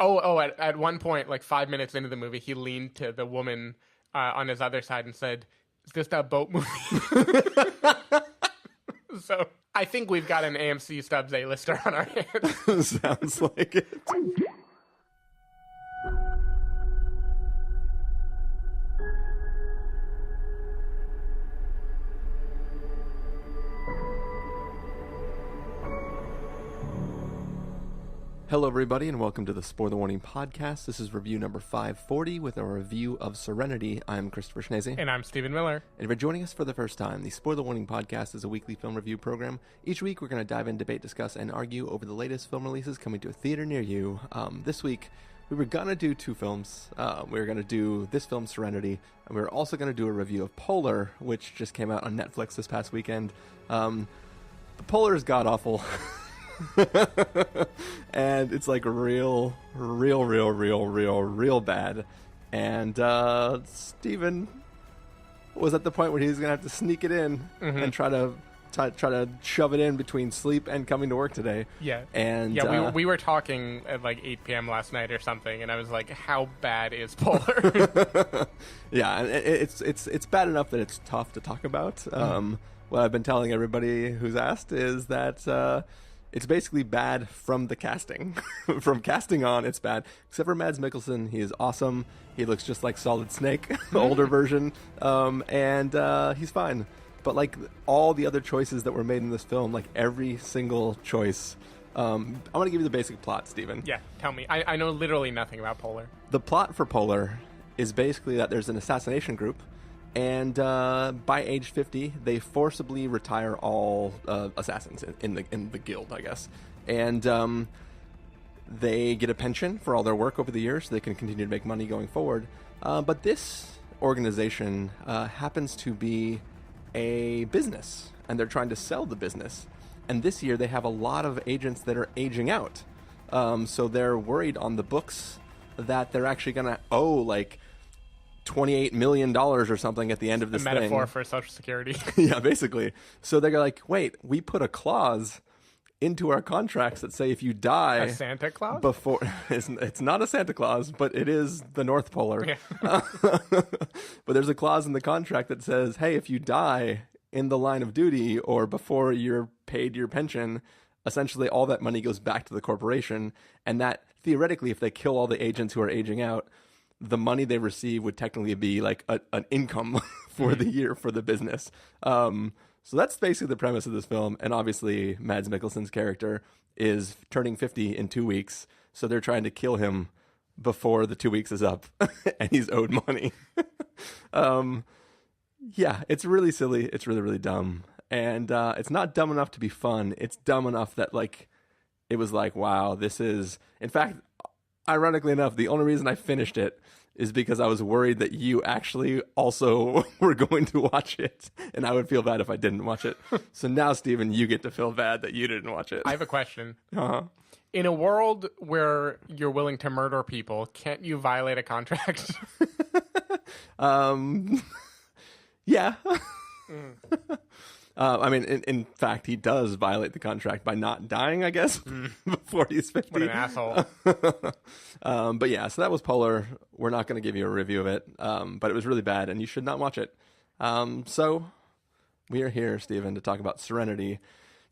At one point, like 5 minutes into the movie, he leaned to the woman on his other side and said, "Is this that boat movie?" So I think we've got an AMC Stubbs A-lister on our hands. Sounds like it. Hello, everybody, and welcome to the Spoiler Warning Podcast. This is review number 540 with a review of Serenity. I'm Christopher Schnese. And I'm Stephen Miller. And if you're joining us for the first time, the Spoiler Warning Podcast is a weekly film review program. Each week, we're going to dive in, debate, discuss, and argue over the latest film releases coming to a theater near you. This week, we were going to do two films. We were going to do this film, Serenity, and we were also going to do a review of Polar, which just came out on Netflix this past weekend. The Polar is god-awful. And it's like real bad. And Steven was at the point where he was gonna have to sneak it in and try to shove it in between sleep and coming to work today. We were talking at like 8 p.m. last night or something, and I was like, how bad is Polar? Yeah, and it's bad enough that it's tough to talk about. What I've been telling everybody who's asked is that it's basically bad from the casting. From casting on, it's bad. Except for Mads Mikkelsen. He is awesome. He looks just like Solid Snake, the older version. And he's fine. But like all the other choices that were made in this film, like every single choice. I'm going to give you the basic plot, Steven. Yeah, tell me. I know literally nothing about Polar. The plot for Polar is basically that there's an assassination group. And by age 50, they forcibly retire all assassins in the guild, I guess. And they get a pension for all their work over the years, so they can continue to make money going forward. But this organization happens to be a business, and they're trying to sell the business. And this year, they have a lot of agents that are aging out. So they're worried on the books that they're actually going to owe, like, $28 million or something at the end of this thing. A metaphor for Social Security. Yeah, basically. So they're like, wait, we put a clause into our contracts that say if you die... A Santa Claus? Before, it's not a Santa Claus, but it is the North Polar. Yeah. But there's a clause in the contract that says, hey, if you die in the line of duty or before you're paid your pension, essentially all that money goes back to the corporation. And that, theoretically, if they kill all the agents who are aging out, the money they receive would technically be like an income for the year for the business. So that's basically the premise of this film. And obviously, Mads Mikkelsen's character is turning 50 in 2 weeks. So they're trying to kill him before the 2 weeks is up and he's owed money. Yeah, it's really silly. It's really, really dumb. And it's not dumb enough to be fun. It's dumb enough that like it was like, wow, this is... In fact, ironically enough, the only reason I finished it is because I was worried that you actually also were going to watch it, and I would feel bad if I didn't watch it. So now, Steven, you get to feel bad that you didn't watch it. I have a question. Uh-huh. In a world where you're willing to murder people, can't you violate a contract? Yeah. I mean, in fact, he does violate the contract by not dying, I guess, before he's 50. What an asshole. But yeah, so that was Polar. We're not going to give you a review of it, but it was really bad, and you should not watch it. So we are here, Stephen, to talk about Serenity.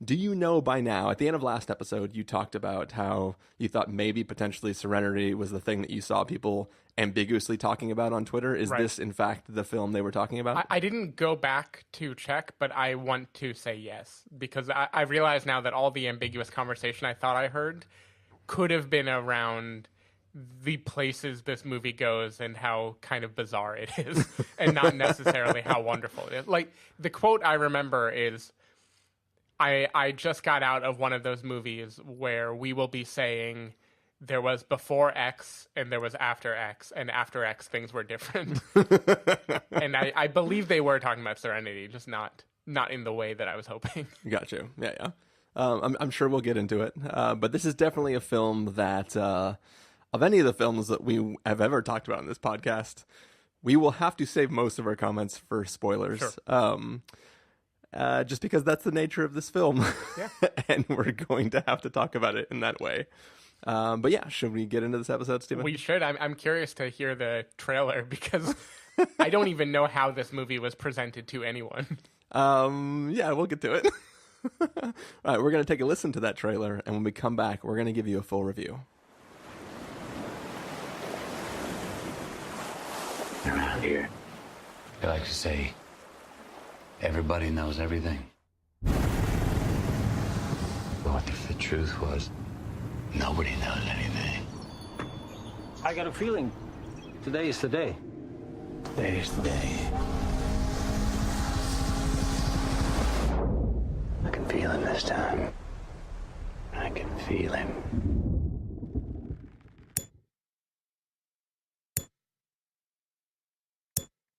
Do you know by now, at the end of last episode, you talked about how you thought maybe potentially Serenity was the thing that you saw people ambiguously talking about on Twitter? Is this, in fact, the film they were talking about? I didn't go back to check, but I want to say yes, because I realize now that all the ambiguous conversation I thought I heard could have been around the places this movie goes and how kind of bizarre it is, and not necessarily how wonderful it is. Like, the quote I remember is... I just got out of one of those movies where we will be saying there was before X and there was after X, and after X things were different. And I believe they were talking about Serenity, just not in the way that I was hoping. Got you. Yeah. I'm sure we'll get into it. But this is definitely a film that, of any of the films that we have ever talked about in this podcast, we will have to save most of our comments for spoilers. Sure. Just because that's the nature of this film. Yeah. And we're going to have to talk about it in that way. But yeah, should we get into this episode, Stephen? We should. I'm curious to hear the trailer because I don't even know how this movie was presented to anyone. Yeah, we'll get to it. All right, we're going to take a listen to that trailer, and when we come back, we're going to give you a full review. Around here, they like to say, everybody knows everything. But what if the truth was, nobody knows anything? I got a feeling today is the day. Today is the day. I can feel him this time. I can feel him.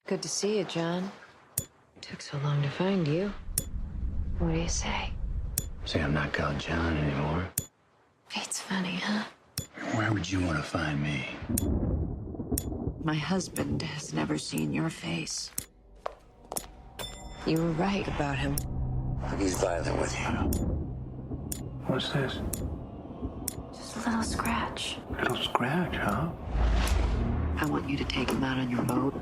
Good to see you, John. Took so long to find you. What do you say? Say I'm not called John anymore. It's funny, huh? Where would you want to find me? My husband has never seen your face. You were right about him. Look, he's violent with you. What's this? Just a little scratch. Little scratch, huh? I want you to take him out on your boat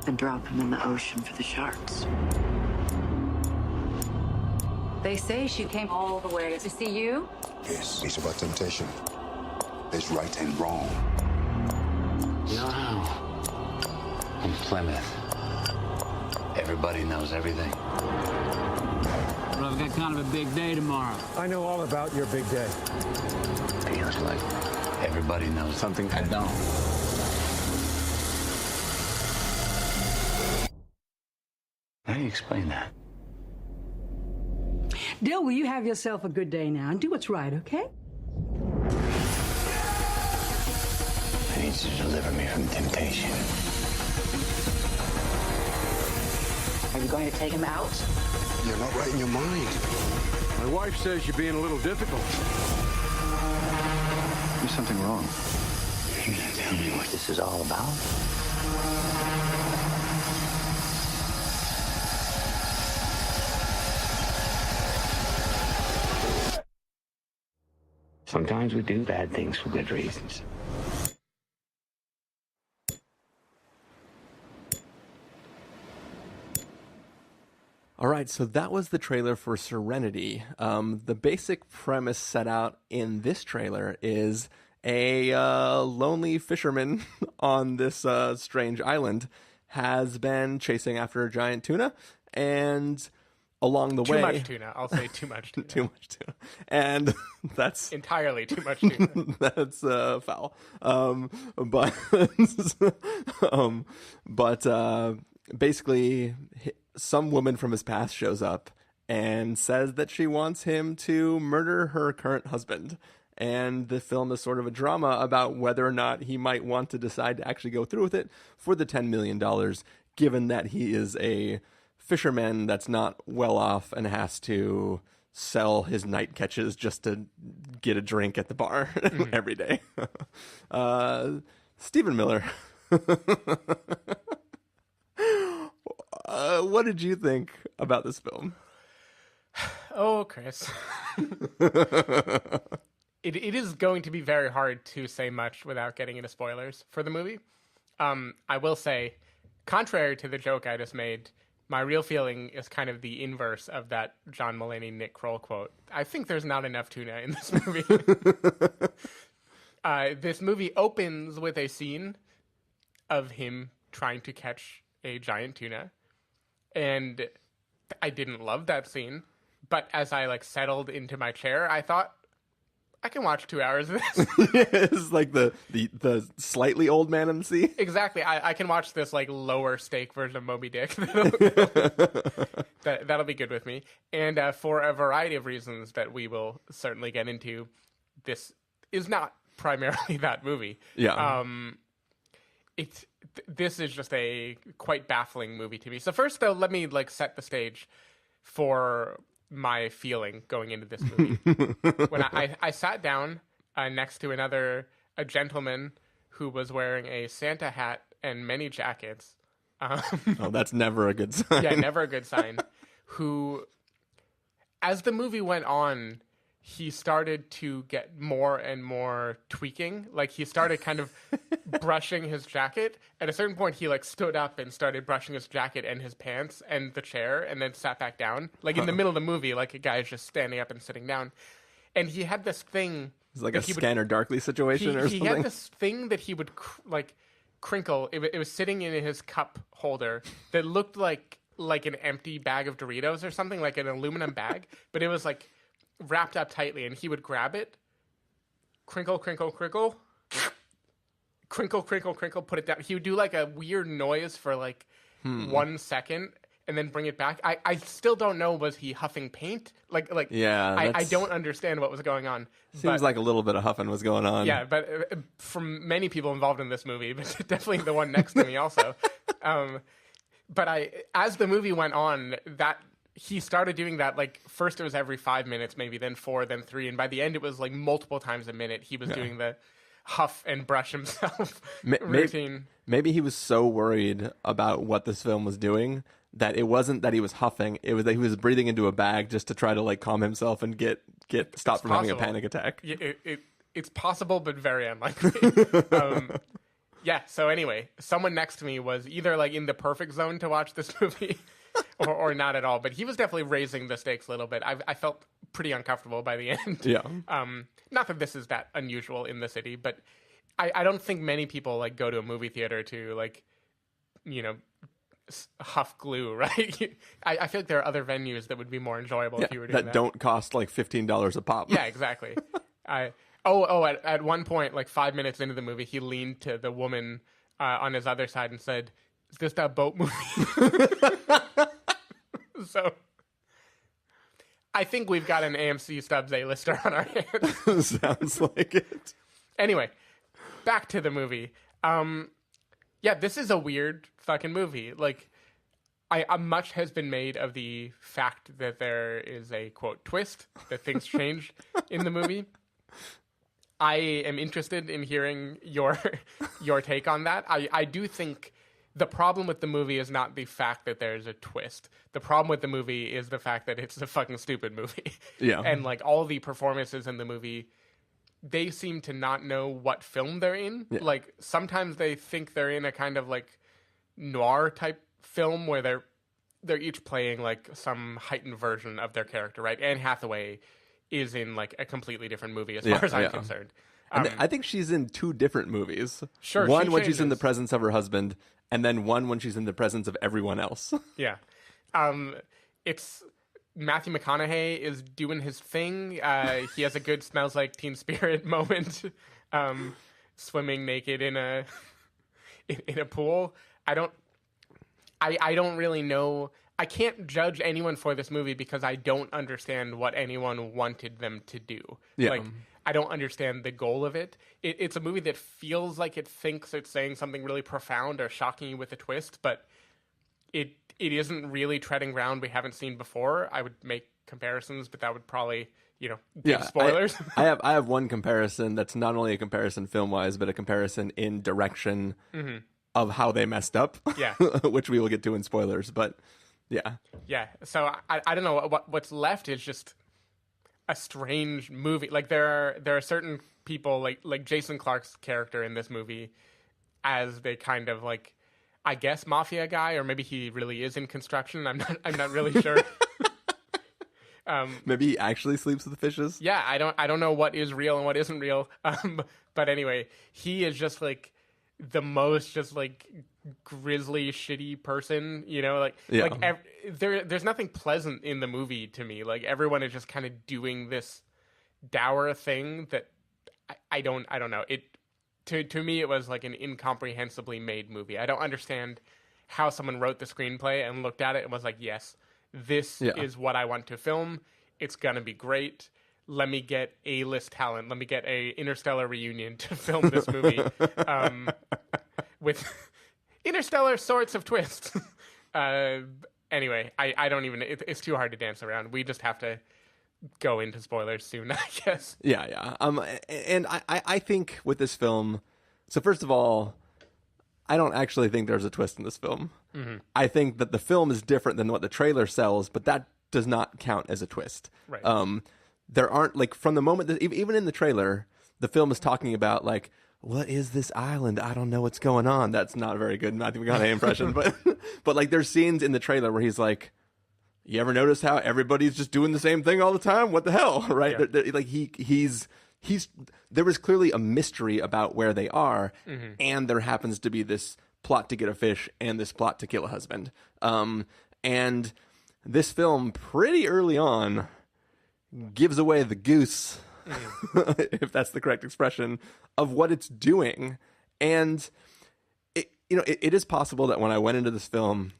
and drop him in the ocean for the sharks. They say she came all the way to see you? Yes, it's about temptation. There's right and wrong. You know how? In Plymouth, everybody knows everything. Well, I've got kind of a big day tomorrow. I know all about your big day. Feels like everybody knows something I don't. How do you explain that? Dill, will you have yourself a good day now and do what's right, okay? I need you to deliver me from temptation. Are you going to take him out? You're not right in your mind. My wife says you're being a little difficult. There's something wrong. You're gonna tell me what this is all about? Sometimes we do bad things for good reasons. All right, so that was the trailer for Serenity. The basic premise set out in this trailer is a lonely fisherman on this strange island has been chasing after a giant tuna, and along the way... Too much tuna. I'll say too much tuna. Too much tuna. And that's... Entirely too much tuna. That's foul. But basically, some woman from his past shows up and says that she wants him to murder her current husband. And the film is sort of a drama about whether or not he might want to decide to actually go through with it for the $10 million, given that he is a fisherman that's not well off and has to sell his night catches just to get a drink at the bar every day. Stephen Miller. What did you think about this film? Oh, Chris. It is going to be very hard to say much without getting into spoilers for the movie. I will say, contrary to the joke I just made, my real feeling is kind of the inverse of that John Mulaney, Nick Kroll quote. I think there's not enough tuna in this movie. This movie opens with a scene of him trying to catch a giant tuna. And I didn't love that scene. But as I settled into my chair, I thought, I can watch 2 hours of this. It's like the slightly old man in the sea. Exactly. I can watch this lower stake version of Moby Dick. That'll be good with me. And for a variety of reasons that we will certainly get into, this is not primarily that movie. Yeah. This is just a quite baffling movie to me. So first, though, let me set the stage for my feeling going into this movie. When I sat down next to a gentleman who was wearing a Santa hat and many jackets. Oh, that's never a good sign. Yeah, never a good sign. Who, as the movie went on, he started to get more and more tweaking. Like, he started kind of brushing his jacket. At a certain point, he, like, stood up and started brushing his jacket and his pants and the chair and then sat back down. Like, in the middle of the movie, like, a guy is just standing up and sitting down. And he had this thing... It's like a Scanner Darkly situation or something? He had this thing that he would, crinkle. It was sitting in his cup holder that looked like an empty bag of Doritos or something, like an aluminum bag. But it was, like... wrapped up tightly, and he would grab it, crinkle, crinkle, crinkle, crinkle, crinkle, crinkle, put it down. He would do like a weird noise for like 1 second and then bring it back. I still don't know, was he huffing paint? I don't understand what was going on. Seems like a little bit of huffing was going on. Yeah, but from many people involved in this movie, but definitely the one next to me also. But as the movie went on, he started doing that, like, first it was every 5 minutes, maybe, then 4, then 3, and by the end it was, like, multiple times a minute. He was doing the huff and brush himself routine. Maybe he was so worried about what this film was doing that it wasn't that he was huffing, it was that he was breathing into a bag just to try to, like, calm himself and stop from having a panic attack. It's possible, but very unlikely. So anyway, someone next to me was either, like, in the perfect zone to watch this movie... or not at all, but he was definitely raising the stakes a little bit. I felt pretty uncomfortable by the end. Yeah. Not that this is that unusual in the city, but I don't think many people like go to a movie theater to like, huff glue, right? I feel like there are other venues that would be more enjoyable if you were doing that. That don't cost like $15 a pop. Yeah, exactly. At one point, like 5 minutes into the movie, he leaned to the woman on his other side and said, "Is this that boat movie?" So, I think we've got an AMC Stubbs A-lister on our hands. Sounds like it. Anyway, back to the movie. This is a weird fucking movie. Like, much has been made of the fact that there is a, quote, twist, that things change in the movie. I am interested in hearing your take on that. I do think... the problem with the movie is not the fact that there's a twist. The problem with the movie is the fact that it's a fucking stupid movie. Yeah. And, like, all the performances in the movie, they seem to not know what film they're in. Yeah. Like, sometimes they think they're in a kind of, like, noir-type film where they're each playing, like, some heightened version of their character, right? Anne Hathaway is in, like, a completely different movie as far as I'm concerned. I think she's in 2 different movies. Sure, one when she's in the presence of her husband, and then one when she's in the presence of everyone else. Yeah. It's Matthew McConaughey is doing his thing. He has a good smells like Teen Spirit moment, swimming naked in a pool. I don't really know. I can't judge anyone for this movie because I don't understand what anyone wanted them to do. Yeah. Like, I don't understand the goal of it. It's a movie that feels like it thinks it's saying something really profound or shocking you with a twist, but it isn't really treading ground we haven't seen before. I would make comparisons, but that would probably, give spoilers. I have one comparison that's not only a comparison film-wise, but a comparison in direction of how they messed up. Yeah. Which we will get to in spoilers, but yeah. Yeah. So I don't know. What's left is just a strange movie. Like, there are certain people, like Jason Clarke's character in this movie, as they kind of, like, I guess mafia guy, or maybe he really is in construction. I'm not really sure. Maybe he actually sleeps with fishes. Yeah, I don't know what is real and what isn't real. But anyway, he is just like the most just like grisly, shitty person. There's nothing pleasant in the movie to me. Like, everyone is just kind of doing this dour thing that I don't know. To me, it was like an incomprehensibly made movie. I don't understand how someone wrote the screenplay and looked at it and was like, yes, this is what I want to film. It's going to be great. Let me get A-list talent. Let me get a Interstellar reunion to film this movie with interstellar sorts of twists. Anyway, I don't even... It's too hard to dance around. We just have to go into spoilers soon, I guess. Yeah. And I think with this film... So first of all, I don't actually think there's a twist in this film. Mm-hmm. I think that the film is different than what the trailer sells, but that does not count as a twist. Right. there aren't, like, from the moment that, even in the trailer, the film is talking about, like, what is this island? I don't know what's going on. That's not a very good Matthew McConaughey impression, but like, there's scenes in the trailer where he's like, you ever notice how everybody's just doing the same thing all the time? What the hell, right? Yeah. Like, he's there was clearly a mystery about where they are, and there happens to be this plot to get a fish and this plot to kill a husband. And this film, pretty early on, gives away the goose, if that's the correct expression, of what it's doing. And it is possible that when I went into this film,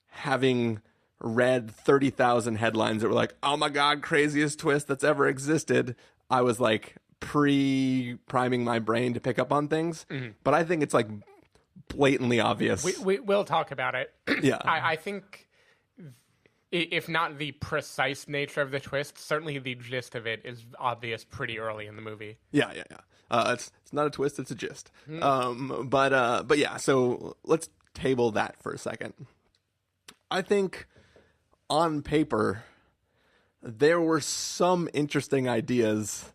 having read 30,000 headlines that were like, oh my God, craziest twist that's ever existed, I was like priming my brain to pick up on things. But I think it's like blatantly obvious. We'll talk about it. Yeah. I think, if not the precise nature of the twist, certainly the gist of it is obvious pretty early in the movie. Yeah. It's not a twist, it's a gist. But yeah, so let's table that for a second. I think on paper, there were some interesting ideas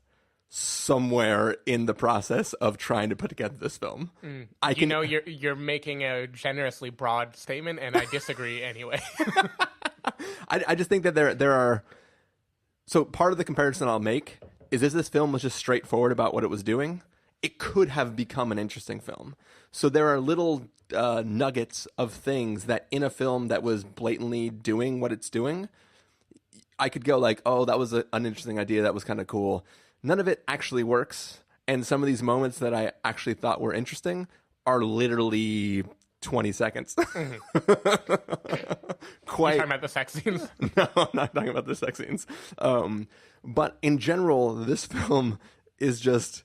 somewhere in the process of trying to put together this film. You're making a generously broad statement, and I disagree anyway. I just think that there are. So part of the comparison I'll make is if this film was just straightforward about what it was doing, it could have become an interesting film. So there are little nuggets of things that in a film that was blatantly doing what it's doing, I could go like, oh, that was an interesting idea. That was kind of cool. None of it actually works. And some of these moments that I actually thought were interesting are literally 20 seconds. You're talking about the sex scenes? No, I'm not talking about the sex scenes. But in general, this film is just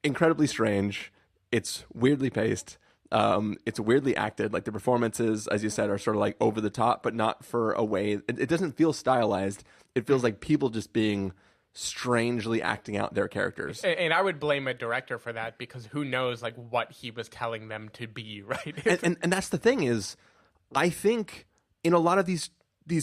incredibly strange. It's weirdly paced. It's weirdly acted. Like, the performances, as you said, are sort of like over the top, but not for a way. It doesn't feel stylized. It feels like people just being strangely acting out their characters. And I would blame a director for that, because who knows like what he was telling them to be, right? and that's the thing is, I think in a lot of these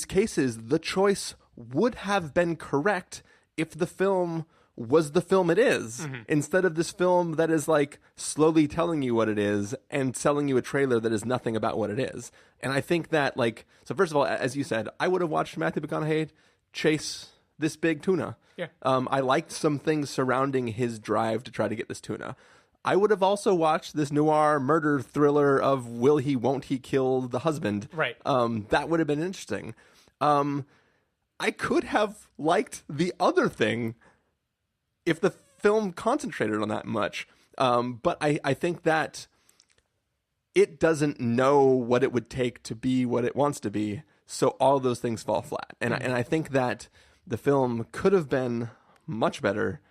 cases, the choice would have been correct if the film was the film it is, instead of this film that is like slowly telling you what it is and selling you a trailer that is nothing about what it is. And I think that, like, so first of all, as you said, I would have watched Matthew McConaughey chase this big tuna. Yeah. I liked some things surrounding his drive to try to get this tuna. I would have also watched this noir murder thriller of will he, won't he kill the husband. Right. That would have been interesting. I could have liked the other thing if the film concentrated on that much. But I think that it doesn't know what it would take to be what it wants to be. So all those things fall flat. And I think that the film could have been much better,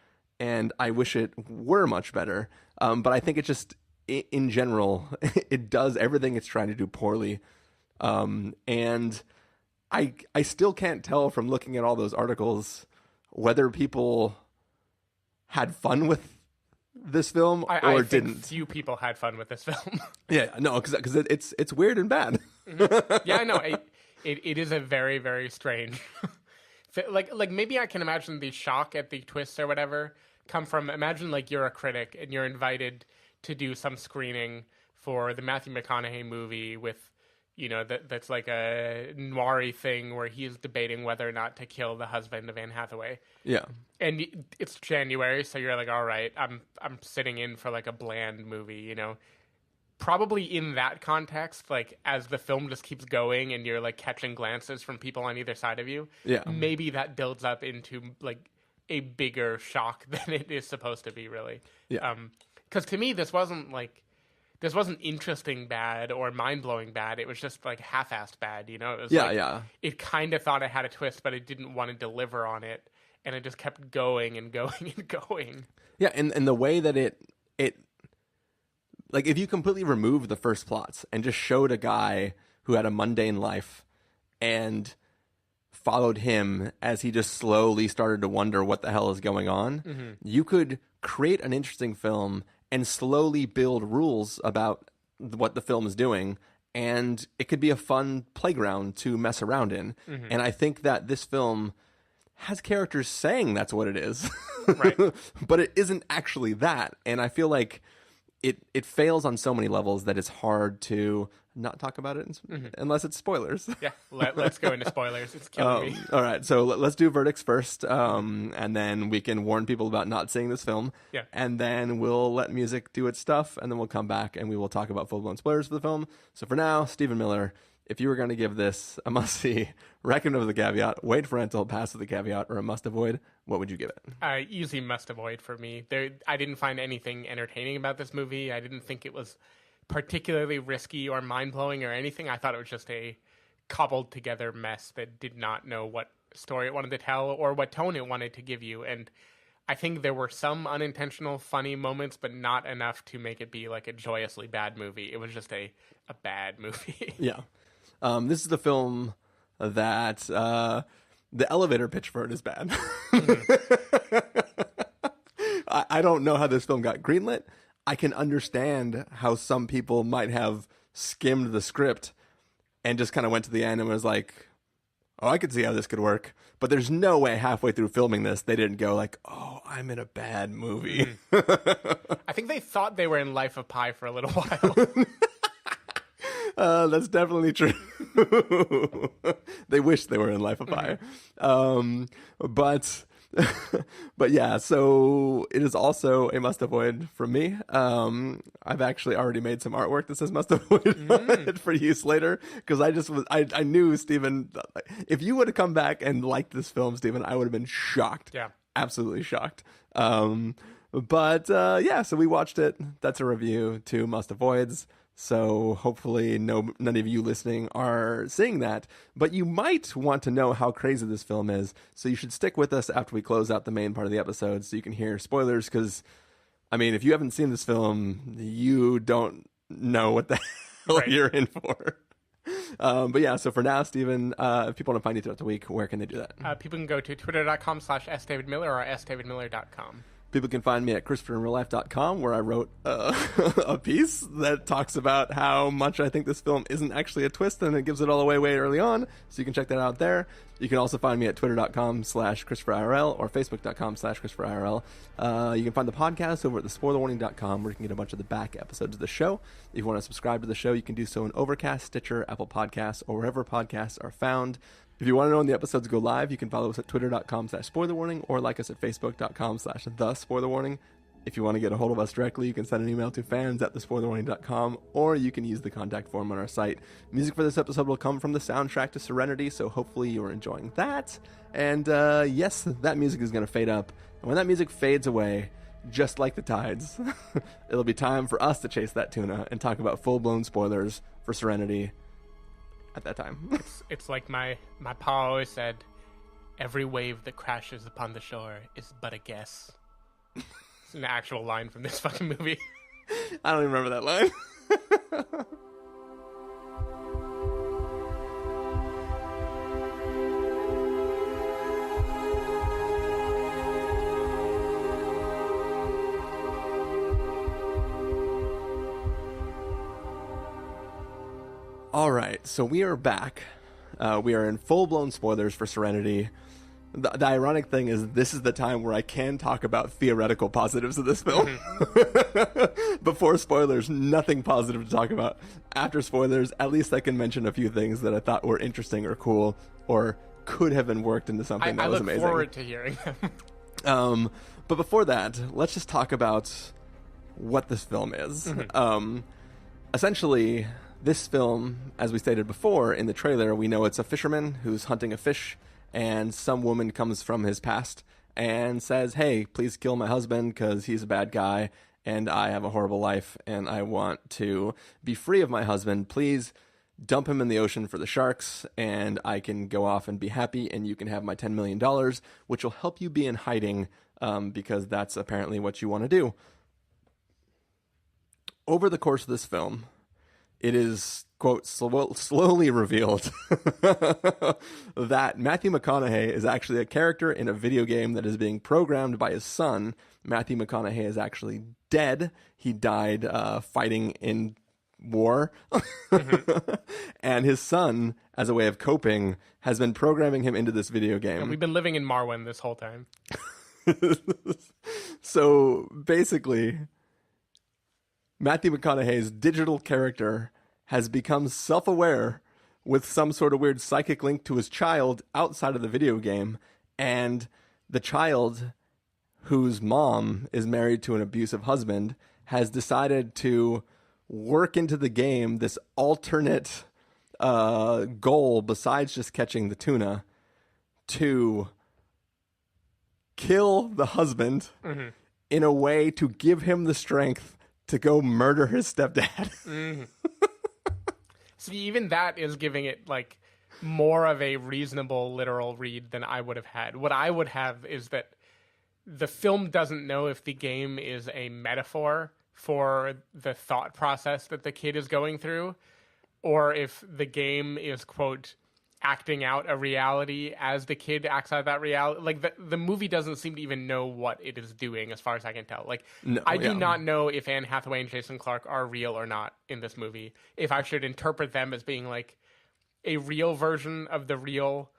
and I wish it were much better. But I think it just, in general, it does everything it's trying to do poorly. And I still can't tell from looking at all those articles whether people had fun with this film or didn't. Few people had fun with this film. Yeah, no, because it's weird and bad. Yeah, no, it is a very, very strange. Like maybe I can imagine the shock at the twists or whatever come from, imagine like you're a critic and you're invited to do some screening for the Matthew McConaughey movie with, that's like a noir-y thing where he's debating whether or not to kill the husband of Anne Hathaway. Yeah. And it's January, so you're like, all right, I'm sitting in for like a bland movie, Probably in that context, like as the film just keeps going and you're like catching glances from people on either side of you, maybe that builds up into like a bigger shock than it is supposed to be, really. Yeah. Because to me, this wasn't interesting bad or mind-blowing bad. It was just like half-assed bad, It was it kind of thought it had a twist, but it didn't want to deliver on it, and it just kept going and going and going. Yeah, and the way that it like, if you completely remove the first plots and just showed a guy who had a mundane life and followed him as he just slowly started to wonder what the hell is going on, you could create an interesting film and slowly build rules about what the film is doing, and it could be a fun playground to mess around in. And I think that this film has characters saying that's what it is. Right. But it isn't actually that. And I feel like it fails on so many levels that it's hard to not talk about it unless it's spoilers. Yeah, let's go into spoilers. It's killing me. All right, so let's do verdicts first, and then we can warn people about not seeing this film. Yeah. And then we'll let music do its stuff, and then we'll come back and we will talk about full-blown spoilers for the film. So for now, Stephen Miller, if you were going to give this a must-see, recommend with a caveat, wait for rental, pass with a caveat, or a must-avoid, what would you give it? Easy must-avoid for me. I didn't find anything entertaining about this movie. I didn't think it was particularly risky or mind-blowing or anything. I thought it was just a cobbled-together mess that did not know what story it wanted to tell or what tone it wanted to give you. And I think there were some unintentional funny moments, but not enough to make it be like a joyously bad movie. It was just a bad movie. Yeah. This is the film that the elevator pitch for it is bad. I don't know how this film got greenlit. I can understand how some people might have skimmed the script and just kind of went to the end and was like, oh, I could see how this could work. But there's no way halfway through filming this, they didn't go like, oh, I'm in a bad movie. I think they thought they were in Life of Pi for a little while. That's definitely true. They wish they were in Life of Pi. But yeah, so it is also a must avoid from me. I've actually already made some artwork that says must avoid for use later, because I knew, Stephen, if you would have come back and liked this film, Stephen, I would have been shocked. Yeah. Absolutely shocked. But yeah, so we watched it. That's a review, 2 must avoids. So hopefully none of you listening are seeing that. But you might want to know how crazy this film is. So you should stick with us after we close out the main part of the episode so you can hear spoilers. Because, I mean, if you haven't seen this film, you don't know what the hell you're in for. But yeah, so for now, Stephen, if people want to find you throughout the week, where can they do that? People can go to twitter.com/sdavidmiller or sdavidmiller.com. People can find me at ChristopherInRealLife.com, where I wrote a piece that talks about how much I think this film isn't actually a twist, and it gives it all away way early on. So you can check that out there. You can also find me at twitter.com/ChristopherIRL or facebook.com/ChristopherIRL. You can find the podcast over at thespoilerwarning.com, where you can get a bunch of the back episodes of the show. If you want to subscribe to the show, you can do so in Overcast, Stitcher, Apple Podcasts, or wherever podcasts are found. If you want to know when the episodes go live, you can follow us at twitter.com/spoilerwarning or like us at facebook.com/thespoilerwarning. If you want to get a hold of us directly, you can send an email to fans@thespoilerwarning.com, or you can use the contact form on our site. Music for this episode will come from the soundtrack to Serenity, so hopefully you're enjoying that. And yes, that music is going to fade up. And when that music fades away, just like the tides, it'll be time for us to chase that tuna and talk about full-blown spoilers for Serenity at that time. It's like my pa always said, every wave that crashes upon the shore is but a guess. It's an actual line from this fucking movie. I don't even remember that line. All right, so we are back. We are in full-blown spoilers for Serenity. The ironic thing is this is the time where I can talk about theoretical positives of this film. Before spoilers, nothing positive to talk about. After spoilers, at least I can mention a few things that I thought were interesting or cool or could have been worked into something that was amazing. I look forward to hearing them. But before that, let's just talk about what this film is. Essentially, this film, as we stated before in the trailer, we know it's a fisherman who's hunting a fish, and some woman comes from his past and says, hey, please kill my husband because he's a bad guy and I have a horrible life and I want to be free of my husband. Please dump him in the ocean for the sharks and I can go off and be happy and you can have my $10 million, which will help you be in hiding because that's apparently what you want to do. Over the course of this film, it is, quote, slowly revealed that Matthew McConaughey is actually a character in a video game that is being programmed by his son. Matthew McConaughey is actually dead. He died fighting in war. And his son, as a way of coping, has been programming him into this video game. And we've been living in Marwen this whole time. So basically, Matthew McConaughey's digital character has become self-aware with some sort of weird psychic link to his child outside of the video game. And the child, whose mom is married to an abusive husband, has decided to work into the game this alternate goal besides just catching the tuna to kill the husband in a way to give him the strength to go murder his stepdad. See, even that is giving it like more of a reasonable literal read than I would have had. What I would have is that the film doesn't know if the game is a metaphor for the thought process that the kid is going through, or if the game is, quote, acting out a reality as the kid acts out that reality. Like, the movie doesn't seem to even know what it is doing, as far as I can tell. Like, no, I do not know if Anne Hathaway and Jason Clarke are real or not in this movie. If I should interpret them as being, like, a real version of the real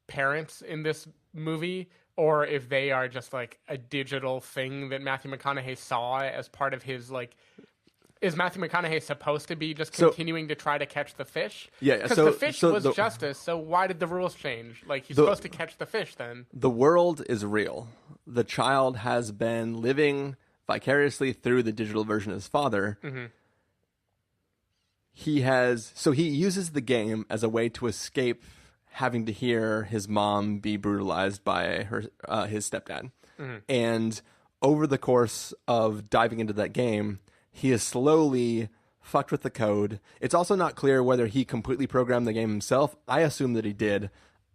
parents in this movie, or if they are just, like, a digital thing that Matthew McConaughey saw as part of his, like... Is Matthew McConaughey supposed to be just continuing to try to catch the fish? Yeah, because the fish was justice, so why did the rules change? Like, he's supposed to catch the fish then. The world is real. The child has been living vicariously through the digital version of his father. He uses the game as a way to escape having to hear his mom be brutalized by his stepdad. And over the course of diving into that game, he has slowly fucked with the code. It's also not clear whether he completely programmed the game himself. I assume that he did.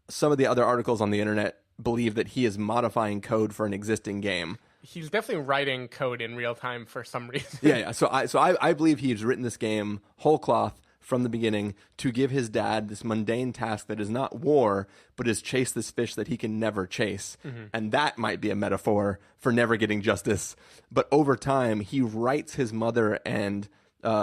Some of the other articles on the internet believe that he is modifying code for an existing game. He's definitely writing code in real time for some reason. Yeah. So I believe he's written this game whole cloth from the beginning to give his dad this mundane task that is not war, but is chase this fish that he can never chase. And that might be a metaphor for never getting justice. But over time, he writes his mother and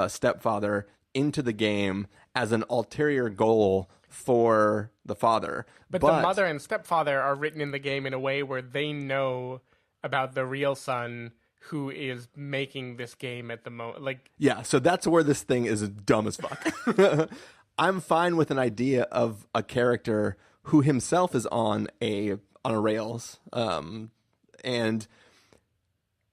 stepfather into the game as an ulterior goal for the father. But the mother and stepfather are written in the game in a way where they know about the real son who is making this game at the moment. Like, yeah, so that's where this thing is dumb as fuck. I'm fine with an idea of a character who himself is on a rails, and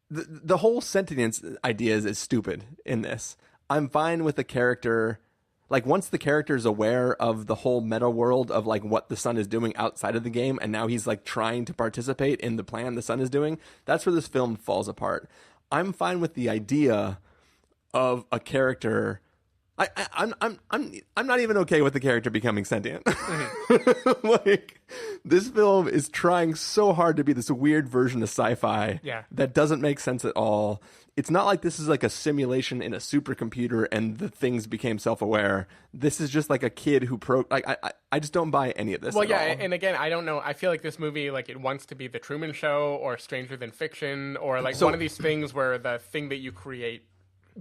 the whole sentience idea is stupid in this. I'm fine with a character, like, once the character is aware of the whole meta world of, like, what the son is doing outside of the game, and now he's, like, trying to participate in the plan the son is doing, that's where this film falls apart. I'm fine with the idea of a character... I'm not even okay with the character becoming sentient. Like, this film is trying so hard to be this weird version of sci-fi that doesn't make sense at all. It's not like this is like a simulation in a supercomputer and the things became self-aware. This is just like a kid who I just don't buy any of this. Well, at yeah, all. And again, I don't know. I feel like this movie, like, it wants to be The Truman Show or Stranger Than Fiction, or like one of these things where the thing that you create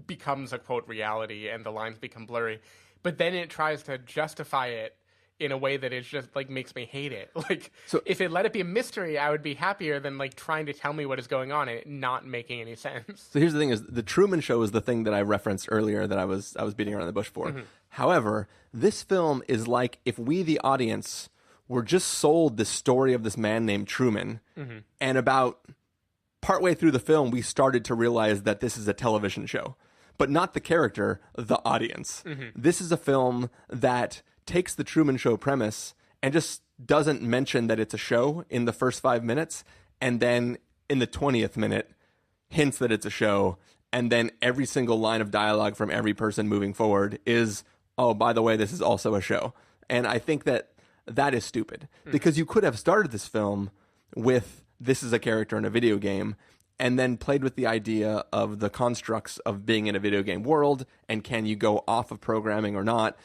becomes a, quote, reality and the lines become blurry, but then it tries to justify it in a way that is just, like, makes me hate it. Like, so, if it let it be a mystery, I would be happier than, like, trying to tell me what is going on and it not making any sense. So here's the thing: is The Truman Show is the thing that I referenced earlier that I was beating around the bush for. However, this film is like if we, the audience, were just sold the story of this man named Truman, and about partway through the film, we started to realize that this is a television show, but not the character, the audience. This is a film that takes the Truman Show premise and just doesn't mention that it's a show in the first 5 minutes, and then in the 20th minute hints that it's a show, and then every single line of dialogue from every person moving forward is, oh, by the way, this is also a show. And I think that is stupid, because you could have started this film with this is a character in a video game, and then played with the idea of the constructs of being in a video game world, and can you go off of programming or not.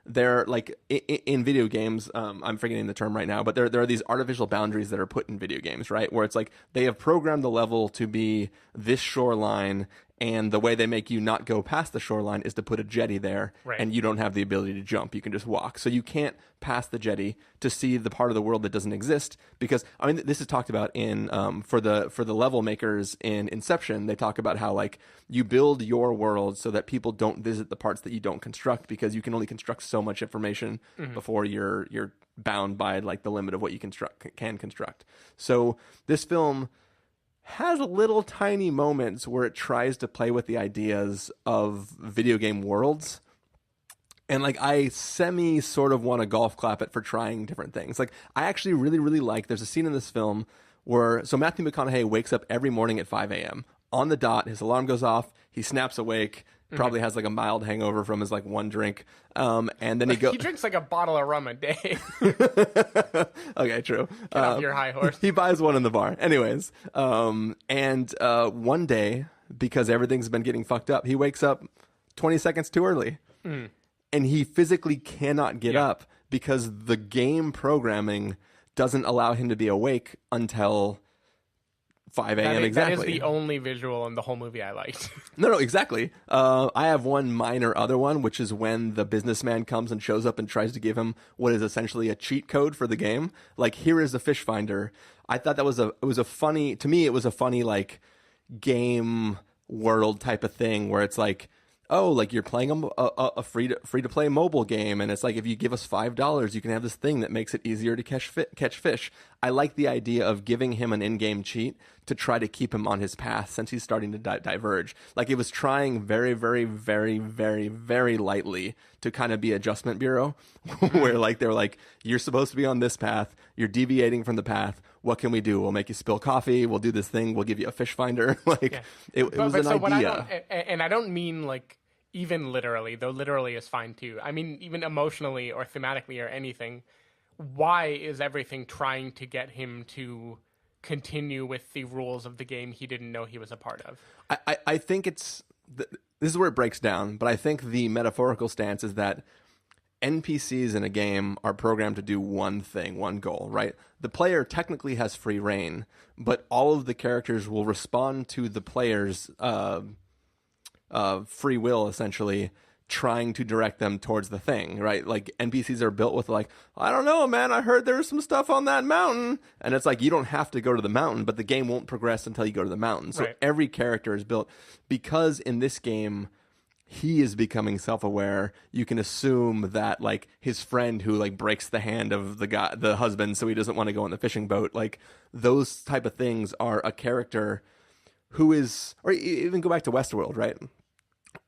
They're like in video games, I'm forgetting the term right now, but there are these artificial boundaries that are put in video games, right? Where it's like they have programmed the level to be this shoreline, And the way they make you not go past the shoreline is to put a jetty there, and you don't have the ability to jump. You can just walk. So you can't pass the jetty to see the part of the world that doesn't exist. Because I mean, this is talked about in for the level makers in Inception. They talk about how like you build your world so that people don't visit the parts that you don't construct, because you can only construct so much information before you're bound by like the limit of what you can construct. So this film has little tiny moments where it tries to play with the ideas of video game worlds. And like I sort of want to golf clap it for trying different things. Like I actually really, really like, there's a scene in this film where, so Matthew McConaughey wakes up every morning at 5 a.m. On the dot, his alarm goes off, he snaps awake, probably has like a mild hangover from his like one drink. And then he drinks like a bottle of rum a day. Okay, true. Get off your high horse. He buys one in the bar. Anyways, one day, because everything's been getting fucked up, he wakes up 20 seconds too early. And he physically cannot get up because the game programming doesn't allow him to be awake until 5 a.m. exactly. That is the only visual in the whole movie I liked. No, exactly. I have one minor other one, which is when the businessman comes and shows up and tries to give him what is essentially a cheat code for the game. Like, here is a fish finder. I thought that was a funny like game world type of thing where it's like, oh, like you're playing a free to play mobile game, and it's like if you give us $5, you can have this thing that makes it easier to catch fish. I like the idea of giving him an in-game cheat to try to keep him on his path since he's starting to diverge. Like it was trying very, very, very, very, very lightly to kind of be Adjustment Bureau, where like they're like, you're supposed to be on this path, you're deviating from the path. What can we do? We'll make you spill coffee. We'll do this thing. We'll give you a fish finder. Like it was an idea. And I don't mean like even literally, though literally is fine too. I mean, even emotionally or thematically or anything, why is everything trying to get him to continue with the rules of the game he didn't know he was a part of? I think this is where it breaks down, but I think the metaphorical stance is that NPCs in a game are programmed to do one thing, one goal, right? The player technically has free reign, but all of the characters will respond to the player's free will, essentially trying to direct them towards the thing, right? Like NPCs are built with like, I don't know, man, I heard there's some stuff on that mountain. And it's like, you don't have to go to the mountain, but the game won't progress until you go to the mountain. So every character is built, because in this game, he is becoming self-aware. You can assume that like his friend who like breaks the hand of the husband, so he doesn't want to go on the fishing boat, like those type of things are a character who is, or even go back to Westworld, right?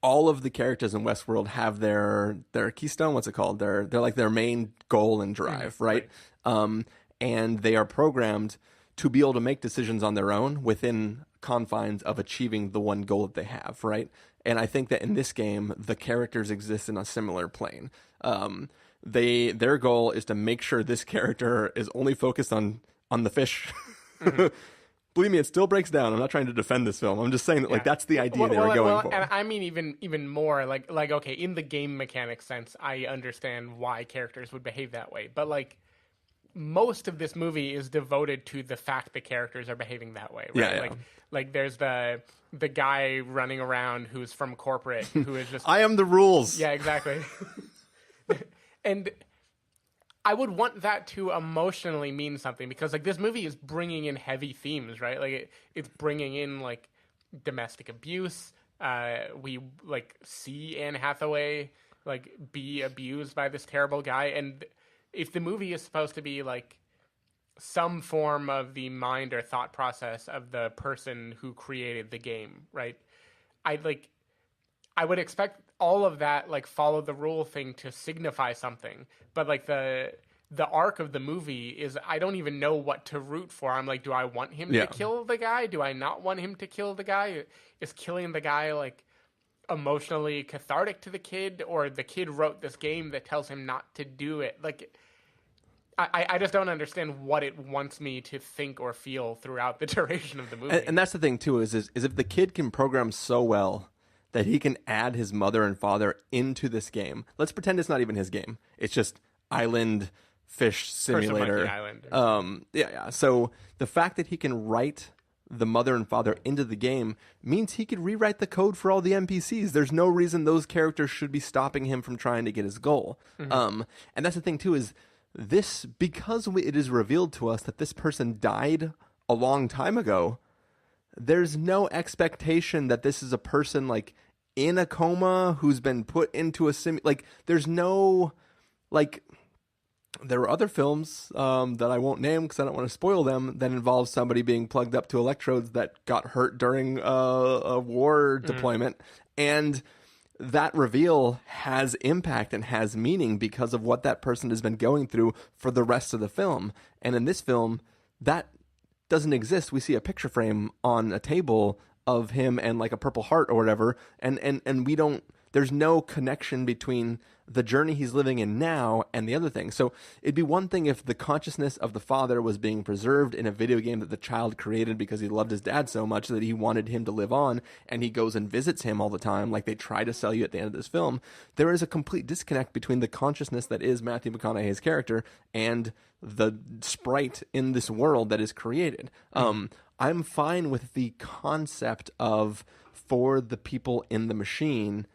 All of the characters in Westworld have their keystone. What's it called? They're like their main goal and drive, right? And they are programmed to be able to make decisions on their own within confines of achieving the one goal that they have, right? And I think that in this game, the characters exist in a similar plane. Their goal is to make sure this character is only focused on the fish. Believe me, it still breaks down. I'm not trying to defend this film. I'm just saying that like that's the idea they were going for. And I mean even more like okay, in the game mechanic sense, I understand why characters would behave that way. But like most of this movie is devoted to the fact that characters are behaving that way, right? Yeah. Like there's the guy running around who's from corporate who is just I am the rules. Yeah, exactly. And I would want that to emotionally mean something, because like this movie is bringing in heavy themes, right? Like it's bringing in like domestic abuse. We like see Anne Hathaway like be abused by this terrible guy, and if the movie is supposed to be like some form of the mind or thought process of the person who created the game, right? I would expect all of that like follow the rule thing to signify something, but like the arc of the movie is I don't even know what to root for. I'm like, do I want him to kill the guy? Do I not want him to kill the guy? Is killing the guy like emotionally cathartic to the kid, or the kid wrote this game that tells him not to do it? Like I just don't understand what it wants me to think or feel throughout the duration of the movie. And that's the thing too, is if the kid can program so well that he can add his mother and father into this game. Let's pretend it's not even his game. It's just Island Fish Simulator. Island. So the fact that he can write the mother and father into the game means he could rewrite the code for all the NPCs. There's no reason those characters should be stopping him from trying to get his goal. And that's the thing too, is this, because it is revealed to us that this person died a long time ago, there's no expectation that this is a person like in a coma who's been put into a like there's no, like, there were other films that I won't name because I don't want to spoil them that involve somebody being plugged up to electrodes that got hurt during a war deployment, and that reveal has impact and has meaning because of what that person has been going through for the rest of the film. And in this film, that doesn't exist. We see a picture frame on a table of him and like a purple heart or whatever, and we don't, there's no connection between the journey he's living in now and the other thing. So it'd be one thing if the consciousness of the father was being preserved in a video game that the child created because he loved his dad so much that he wanted him to live on, and he goes and visits him all the time like they try to sell you at the end of this film. There is a complete disconnect between the consciousness that is Matthew McConaughey's character and the sprite in this world that is created. I'm fine with the concept of, for the people in the machine,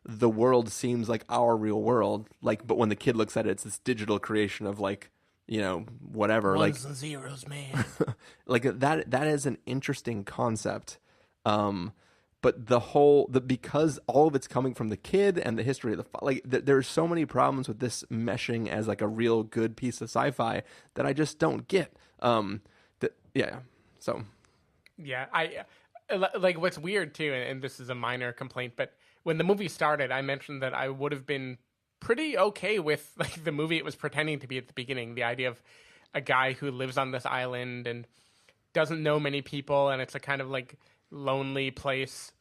the world seems like our real world, like, but when the kid looks at it, it's this digital creation of, like, you know, whatever, ones like and zeros, man. like that is an interesting concept. But because all of it's coming from the kid and the history of there's so many problems with this meshing as like a real good piece of sci-fi that I just don't get. Yeah, I like, what's weird too, and this is a minor complaint, but when the movie started, I mentioned that I would have been pretty okay with like the movie it was pretending to be at the beginning. The idea of a guy who lives on this island and doesn't know many people, and it's a kind of like lonely place,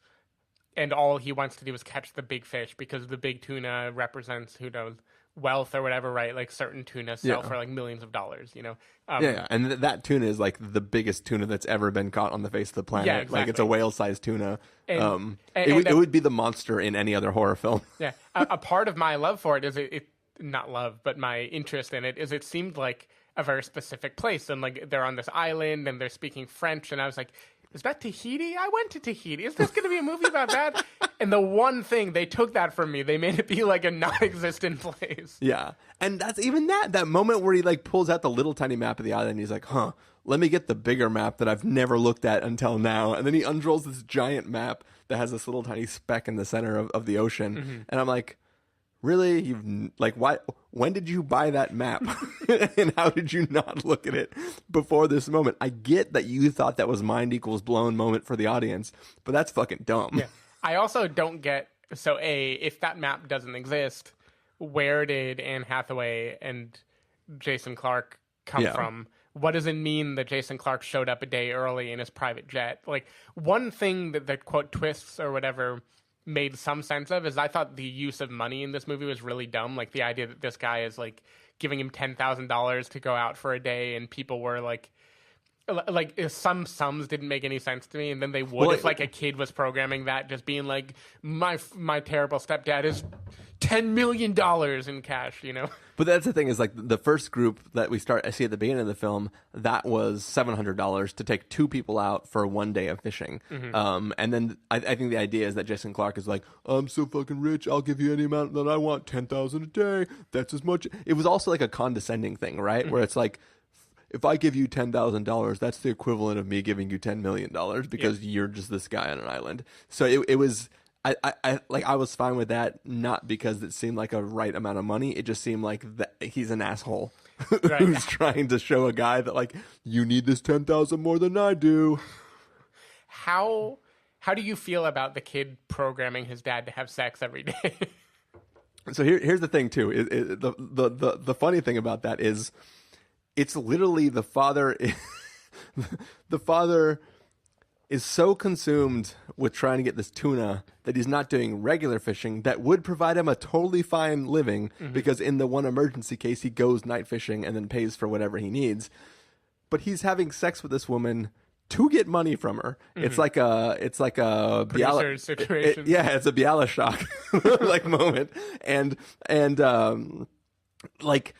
and all he wants to do is catch the big fish because the big tuna represents, who knows, wealth or whatever, right? Like certain tuna sell for like millions of dollars, you know? And that tuna is like the biggest tuna that's ever been caught on the face of the planet. Yeah, exactly. Like it's a whale-sized tuna. And it would be the monster in any other horror film. Yeah, a part of my love for it is it not love, but my interest in it is it seemed like a very specific place, and like they're on this island and they're speaking French, and I was like, is that Tahiti? I went to Tahiti. Is this going to be a movie about that? And the one thing, they took that from me. They made it be like a non-existent place. Yeah. And that's even that moment where he like pulls out the little tiny map of the island and he's like, let me get the bigger map that I've never looked at until now. And then he unrolls this giant map that has this little tiny speck in the center of the ocean. And I'm like, really? When did you buy that map? And how did you not look at it before this moment? I get that you thought that was mind equals blown moment for the audience, but that's fucking dumb. Yeah. I also don't get, so if that map doesn't exist, where did Anne Hathaway and Jason Clarke come from? What does it mean that Jason Clarke showed up a day early in his private jet? Like, one thing that the quote twists or whatever made some sense of is I thought the use of money in this movie was really dumb. Like the idea that this guy is like giving him $10,000 to go out for a day, and people were like some sums didn't make any sense to me, and then they would if like a kid was programming that, just being like, my terrible stepdad is $10 million in cash, you know. But that's the thing, is like the first group that we see at the beginning of the film, that was $700 to take two people out for one day of fishing. And then I think the idea is that Jason Clarke is like, I'm so fucking rich, I'll give you any amount that I want, $10,000 a day. That's as much. It was also like a condescending thing, right? Where it's like, if I give you $10,000, that's the equivalent of me giving you $10 million because you're just this guy on an island. So it was. I was fine with that, not because it seemed like a right amount of money. It just seemed like that he's an asshole who's trying to show a guy that like, you need this 10,000 more than I do. How do you feel about the kid programming his dad to have sex every day? So here's the thing too. The funny thing about that is, it's literally the father. The father is so consumed with trying to get this tuna that he's not doing regular fishing that would provide him a totally fine living, because in the one emergency case, he goes night fishing and then pays for whatever he needs. But he's having sex with this woman to get money from her. It's like a Producer situation. It's a Bialystok like moment. And like,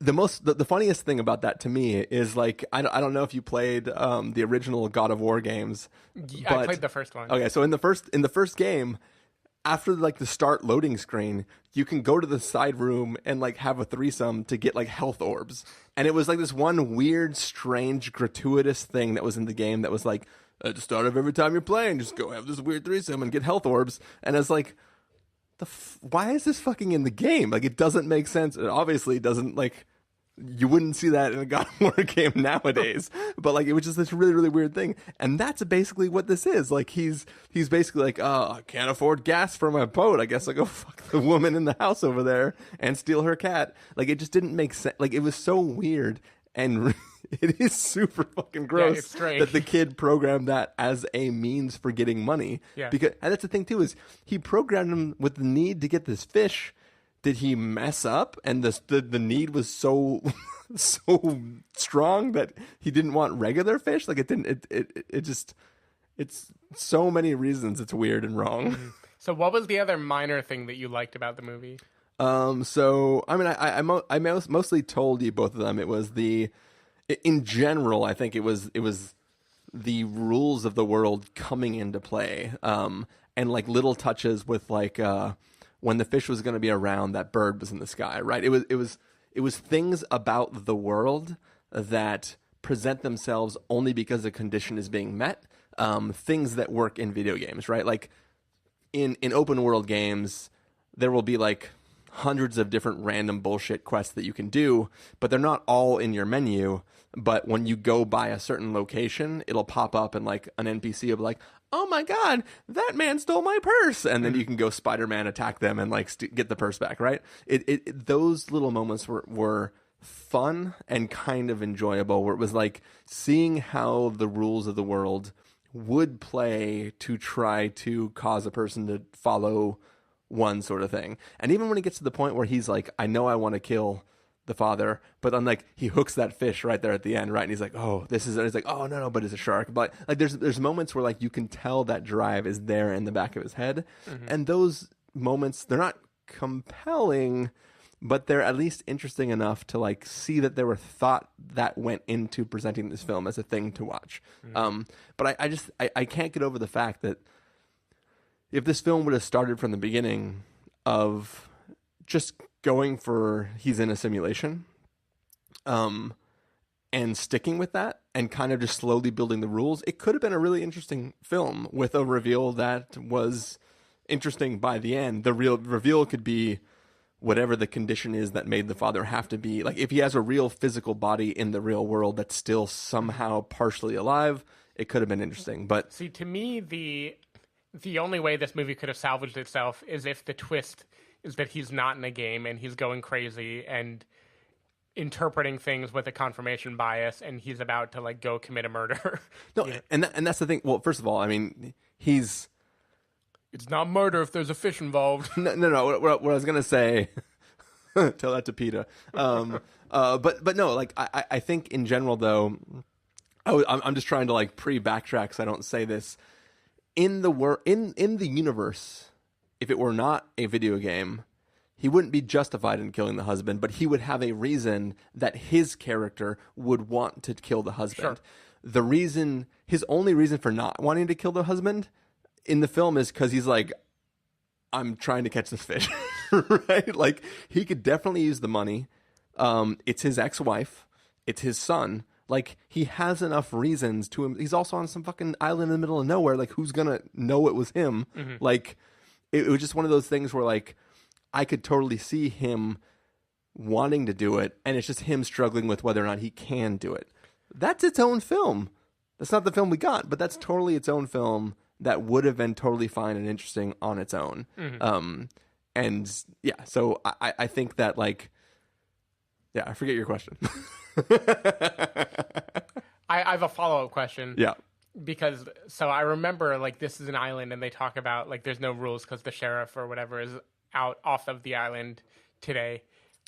the funniest thing about that to me is like I don't know if you played the original God of War games. Yeah, I played the first one. Okay, so in the first game, after like the start loading screen, you can go to the side room and like have a threesome to get like health orbs. And it was like this one weird, strange, gratuitous thing that was in the game that was like at the start of every time you're playing, just go have this weird threesome and get health orbs. And I was like, why is this fucking in the game? Like, it doesn't make sense. It obviously doesn't, like, you wouldn't see that in a God of War game nowadays. But, like, it was just this really, really weird thing. And that's basically what this is. Like, he's basically like, oh, I can't afford gas for my boat. I guess I'll go fuck the woman in the house over there and steal her cat. Like, it just didn't make sense. Like, it was so weird. And it is super fucking gross that the kid programmed that as a means for getting money. Yeah. And that's the thing, too, is he programmed him with the need to get this fish. Did he mess up? And the need was so strong that he didn't want regular fish? Like, it's so many reasons it's weird and wrong. Mm-hmm. So what was the other minor thing that you liked about the movie? So I mean, I mostly told you both of them. It was in general, I think it was the rules of the world coming into play, and like little touches with like when the fish was going to be around, that bird was in the sky, right? It was things about the world that present themselves only because a condition is being met. Things that work in video games, right? Like in open world games, there will be like hundreds of different random bullshit quests that you can do, but they're not all in your menu. But when you go by a certain location, it'll pop up and like an NPC will be like, oh my God, that man stole my purse. And then you can go Spider-Man attack them and like get the purse back, right? Those little moments were fun and kind of enjoyable, where it was like seeing how the rules of the world would play to try to cause a person to follow one sort of thing. And even when it gets to the point where he's like, I know I want to kill the father, but then like he hooks that fish right there at the end, right? And he's like, oh, this is, and he's like, oh no, but it's a shark. But like there's moments where like you can tell that drive is there in the back of his head. Mm-hmm. And those moments, they're not compelling, but they're at least interesting enough to like see that there were thought that went into presenting this film as a thing to watch. Mm-hmm. But I can't get over the fact that if this film would have started from the beginning of just going for he's in a simulation, and sticking with that and kind of just slowly building the rules, it could have been a really interesting film with a reveal that was interesting by the end. The real reveal could be whatever the condition is that made the father have to be. Like, if he has a real physical body in the real world that's still somehow partially alive, it could have been interesting. But see, to me, the only way this movie could have salvaged itself is if the twist is that he's not in a game and he's going crazy and interpreting things with a confirmation bias, and he's about to like go commit a murder. No, yeah. and that's the thing. Well, first of all, I mean, it's not murder if there's a fish involved. No. What I was gonna say, tell that to PETA. But no, like I think in general though, I'm just trying to like pre-backtrack so I don't say this. In the universe, if it were not a video game, he wouldn't be justified in killing the husband, but he would have a reason that his character would want to kill the husband. Sure. His only reason for not wanting to kill the husband in the film is because he's like, I'm trying to catch this fish, right? Like, he could definitely use the money. It's his ex-wife. It's his son. Like, he has enough reasons to him. He's also on some fucking island in the middle of nowhere. Like, who's gonna know it was him? Mm-hmm. Like, it was just one of those things where, like, I could totally see him wanting to do it, and it's just him struggling with whether or not he can do it. That's its own film. That's not the film we got, but that's totally its own film that would have been totally fine and interesting on its own. Mm-hmm. And, yeah, so I think that, like... Yeah, I forget your question. I have a follow-up question. Yeah. Because, so I remember, like, this is an island, and they talk about, like, there's no rules because the sheriff or whatever is out off of the island today.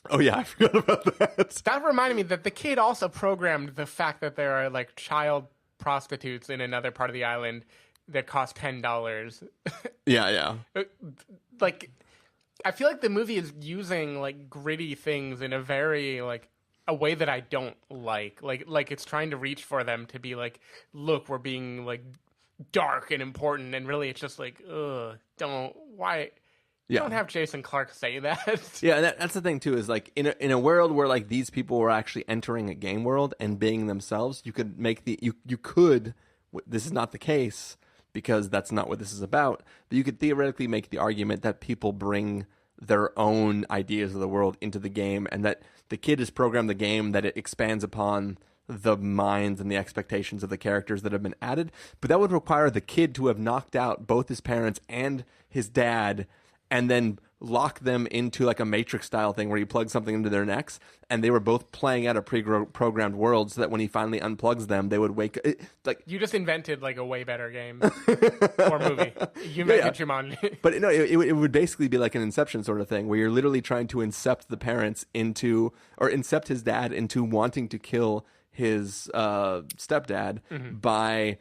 Oh, yeah, I forgot about that. That reminded me that the kid also programmed the fact that there are, like, child prostitutes in another part of the island that cost $10. Yeah. Like, I feel like the movie is using, like, gritty things in a very, like, a way that I don't like. Like it's trying to reach for them to be like, look, we're being like dark and important, and really it's just like, why? Yeah. Don't have Jason Clarke say that. Yeah, that's the thing too. Is like in a world where like these people were actually entering a game world and being themselves, you could make you could. This is not the case because that's not what this is about. But you could theoretically make the argument that people bring their own ideas of the world into the game, and that the kid has programmed the game that it expands upon the minds and the expectations of the characters that have been added. But that would require the kid to have knocked out both his parents and his dad, and then lock them into like a Matrix style thing where you plug something into their necks, and they were both playing out a pre-programmed world, so that when he finally unplugs them, they would wake up. Like, you just invented like a way better game or movie. You invented Jumanji. But no, it would basically be like an Inception sort of thing, where you're literally trying to incept the parents into, or incept his dad into wanting to kill his stepdad by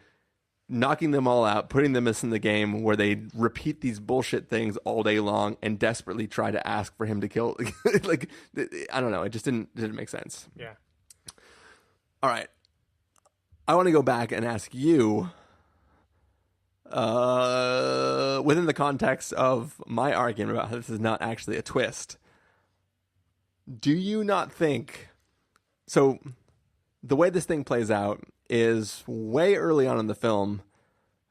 knocking them all out, putting them in the game where they repeat these bullshit things all day long and desperately try to ask for him to kill. Like, I don't know. It just didn't make sense. Yeah. All right. I want to go back and ask you, within the context of my argument about how this is not actually a twist, do you not think... So the way this thing plays out is way early on in the film,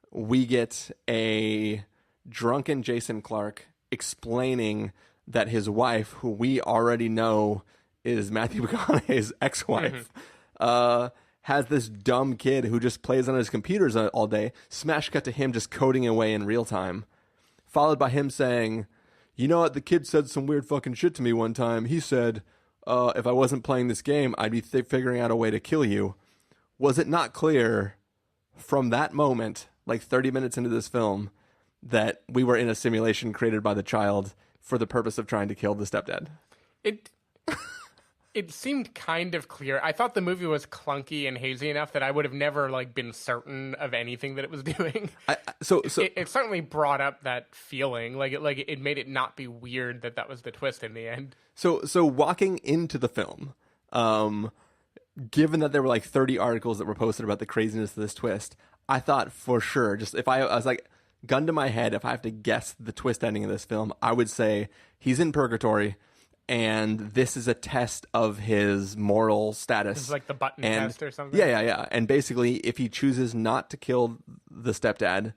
we get a drunken Jason Clarke explaining that his wife, who we already know is Matthew McConaughey's ex-wife, has this dumb kid who just plays on his computers all day. Smash cut to him just coding away in real time, followed by him saying, you know what, the kid said some weird fucking shit to me one time. He said, if I wasn't playing this game, I'd be figuring out a way to kill you. Was it not clear from that moment, like 30 minutes into this film, that we were in a simulation created by the child for the purpose of trying to kill the stepdad? It seemed kind of clear. I thought the movie was clunky and hazy enough that I would have never like been certain of anything that it was doing. It certainly brought up that feeling. It made it not be weird that was the twist in the end. So walking into the film, given that there were like 30 articles that were posted about the craziness of this twist, I thought for sure, just if I was like, gun to my head, if I have to guess the twist ending of this film, I would say he's in purgatory, and this is a test of his moral status. It's like the button test or something? Yeah. And basically, if he chooses not to kill the stepdad,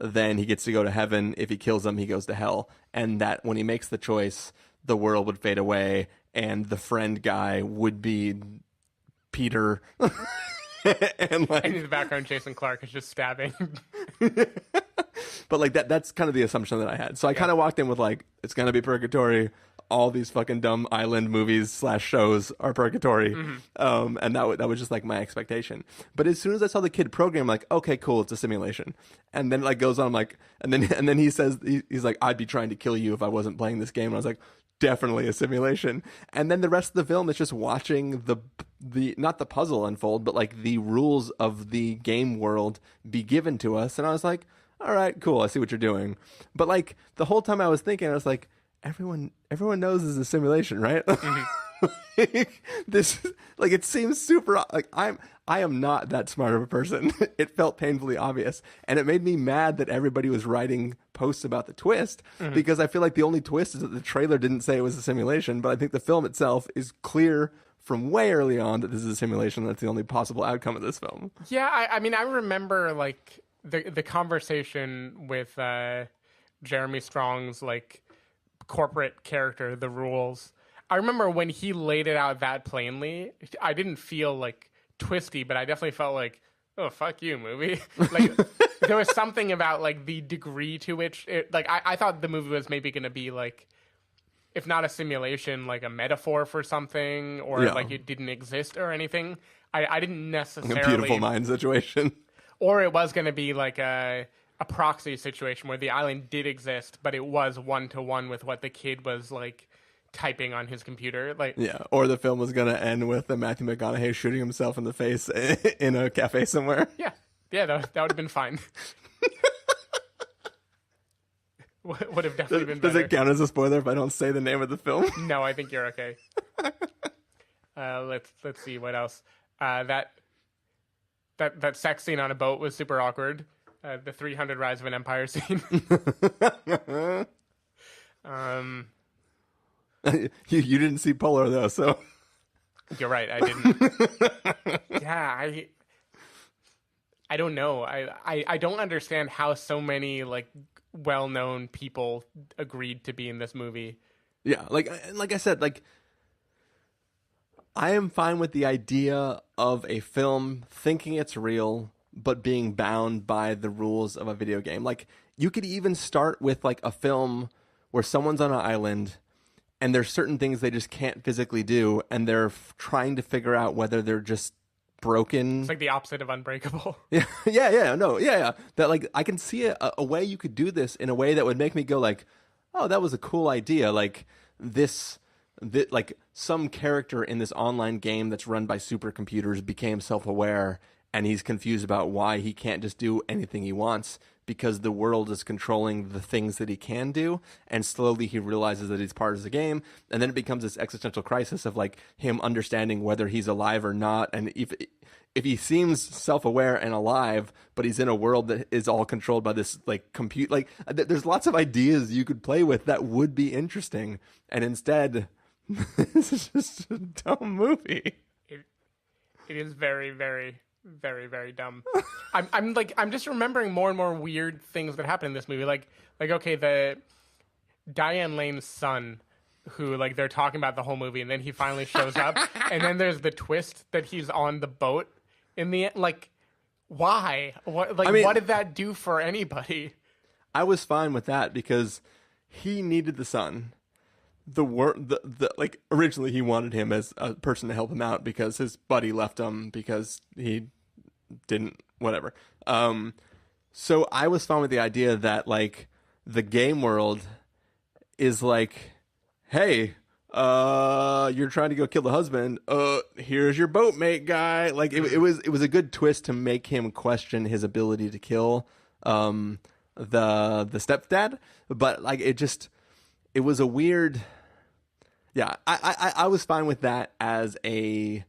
then he gets to go to heaven. If he kills him, he goes to hell. And that when he makes the choice, the world would fade away, and the friend guy would be Peter. and in the background, Jason Clarke is just stabbing. But like that's kind of the assumption that I had. So I kind of walked in with like, it's going to be purgatory. All these fucking dumb island movies / shows are purgatory. And that was just like my expectation. But as soon as I saw the kid program, like, okay, cool, it's a simulation. And then it like goes on like, and then he says, he's like, I'd be trying to kill you if I wasn't playing this game. And I was like, definitely a simulation. And then the rest of the film is just watching the not the puzzle unfold, but like the rules of the game world be given to us. And I was like, all right, cool, I see what you're doing. But like the whole time I was thinking, I was like, everyone knows this is a simulation, right? This like, it seems super like I am not that smart of a person. It felt painfully obvious, and it made me mad that everybody was writing posts about the twist, because I feel like the only twist is that the trailer didn't say it was a simulation, but I think the film itself is clear from way early on that this is a simulation. That's the only possible outcome of this film. Yeah, I mean, I remember like the conversation with Jeremy Strong's like corporate character, the rules. I remember when he laid it out that plainly, I didn't feel like twisty, but I definitely felt like, oh, fuck you, movie. Like there was something about like the degree to which it, like I thought the movie was maybe going to be like, if not a simulation, like a metaphor for something, or like it didn't exist or anything. I didn't necessarily... A Beautiful Mind situation. Or it was going to be like a proxy situation where the island did exist, but it was one-to-one with what the kid was like typing on his computer. Like, yeah, or the film was going to end with Matthew McConaughey shooting himself in the face in a cafe somewhere. Yeah, that would have been fine. Would have definitely been better. Does it count as a spoiler if I don't say the name of the film? No, I think you're okay. Let's see what else. That sex scene on a boat was super awkward. The 300 Rise of an Empire scene. You didn't see Polar though, so you're right. I didn't. Yeah, I don't know. I don't understand how so many like well-known people agreed to be in this movie. Yeah, like I said, like I am fine with the idea of a film thinking it's real but being bound by the rules of a video game. Like you could even start with like a film where someone's on an island and there's certain things they just can't physically do, and they're trying to figure out whether they're just broken. It's like the opposite of Unbreakable. Yeah. That like I can see a way you could do this in a way that would make me go like, oh, that was a cool idea. Like this like some character in this online game that's run by supercomputers became self-aware, and he's confused about why he can't just do anything he wants because the world is controlling the things that he can do, and slowly he realizes that he's part of the game, and then it becomes this existential crisis of like him understanding whether he's alive or not, and if he seems self-aware and alive, but he's in a world that is all controlled by this like compute, like there's lots of ideas you could play with that would be interesting, and instead, this is just a dumb movie. It is very, very, very, very dumb. I'm just remembering more and more weird things that happen in this movie. Like okay, the Diane Lane's son, who like they're talking about the whole movie, and then he finally shows up, and then there's the twist that he's on the boat in the end. Like, why? What? Like, I mean, what did that do for anybody? I was fine with that because he needed the son. Like originally he wanted him as a person to help him out because his buddy left him because he didn't whatever. So I was fine with the idea that like the game world is like, hey, you're trying to go kill the husband. Here's your boatmate guy. Like it was a good twist to make him question his ability to kill the stepdad, but like it was a weird. Yeah, I was fine with that as a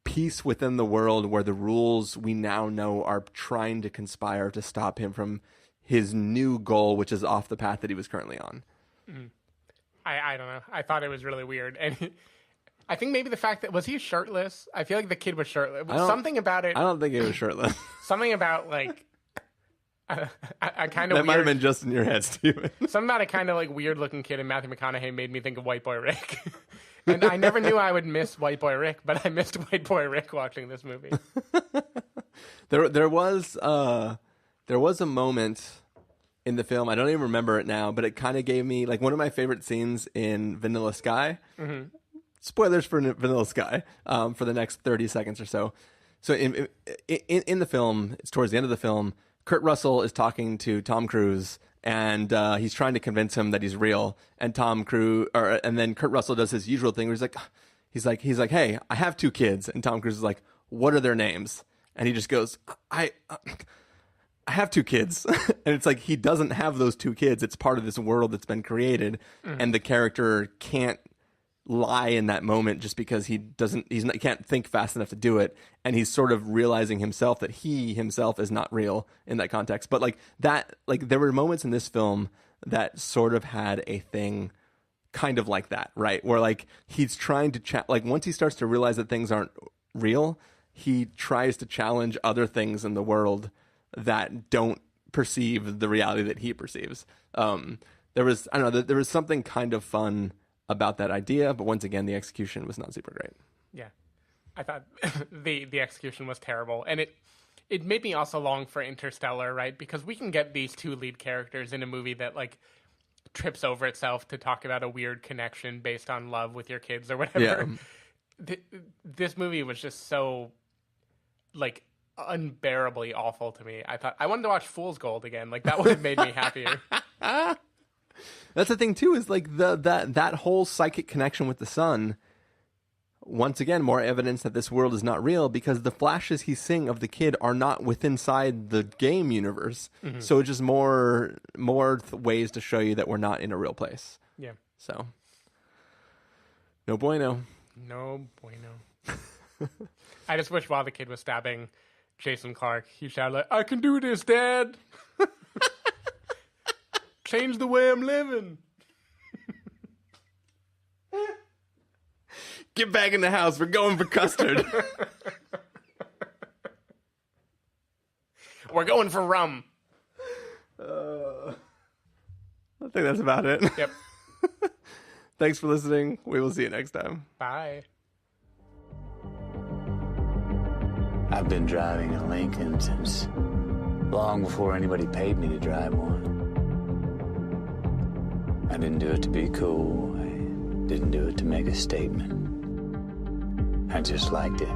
piece within the world where the rules we now know are trying to conspire to stop him from his new goal, which is off the path that he was currently on. Mm-hmm. I don't know. I thought it was really weird. And I think maybe the fact that, was he shirtless? I feel like the kid was shirtless. Something about it. I don't think he was shirtless. Something about like, I kind of that might have been just in your head, Steven. Something about a kind of like weird looking kid in Matthew McConaughey made me think of White Boy Rick. And I never knew I would miss White Boy Rick, but I missed White Boy Rick watching this movie. There was a moment in the film, I don't even remember it now, but it kind of gave me like one of my favorite scenes in Vanilla Sky. Mm-hmm. Spoilers for Vanilla Sky for the next 30 seconds or so. So in the film, it's towards the end of the film, Kurt Russell is talking to Tom Cruise, and he's trying to convince him that he's real. And and then Kurt Russell does his usual thing where he's like, hey, I have 2 kids. And Tom Cruise is like, what are their names? And he just goes, I have 2 kids. And it's like, he doesn't have those 2 kids. It's part of this world that's been created. Mm-hmm. And the character can't lie in that moment just because he can't think fast enough to do it, and he's sort of realizing himself that he himself is not real in that context. But like that, like there were moments in this film that sort of had a thing kind of like that, right? Where like he's trying to like once he starts to realize that things aren't real, he tries to challenge other things in the world that don't perceive the reality that he perceives. There was something kind of fun about that idea, but once again, the execution was not super great. Yeah, I thought the execution was terrible, and it made me also long for Interstellar, right? Because we can get these 2 lead characters in a movie that like trips over itself to talk about a weird connection based on love with your kids or whatever. Yeah. This movie was just so like unbearably awful to me. I thought I wanted to watch Fool's Gold again. Like that would have made me happier. That's the thing too, is like that whole psychic connection with the son. Once again, more evidence that this world is not real, because the flashes he's seeing of the kid are not inside the game universe. Mm-hmm. So it's just more ways to show you that we're not in a real place. Yeah. So no bueno. No bueno. I just wish while the kid was stabbing Jason Clarke, he shouted like, "I can do this, Dad! Change the way I'm living!" Get back in the house. We're going for custard. We're going for rum. I think that's about it. Yep. Thanks for listening. We will see you next time. Bye. I've been driving a Lincoln since long before anybody paid me to drive one. I didn't do it to be cool. I didn't do it to make a statement. I just liked it.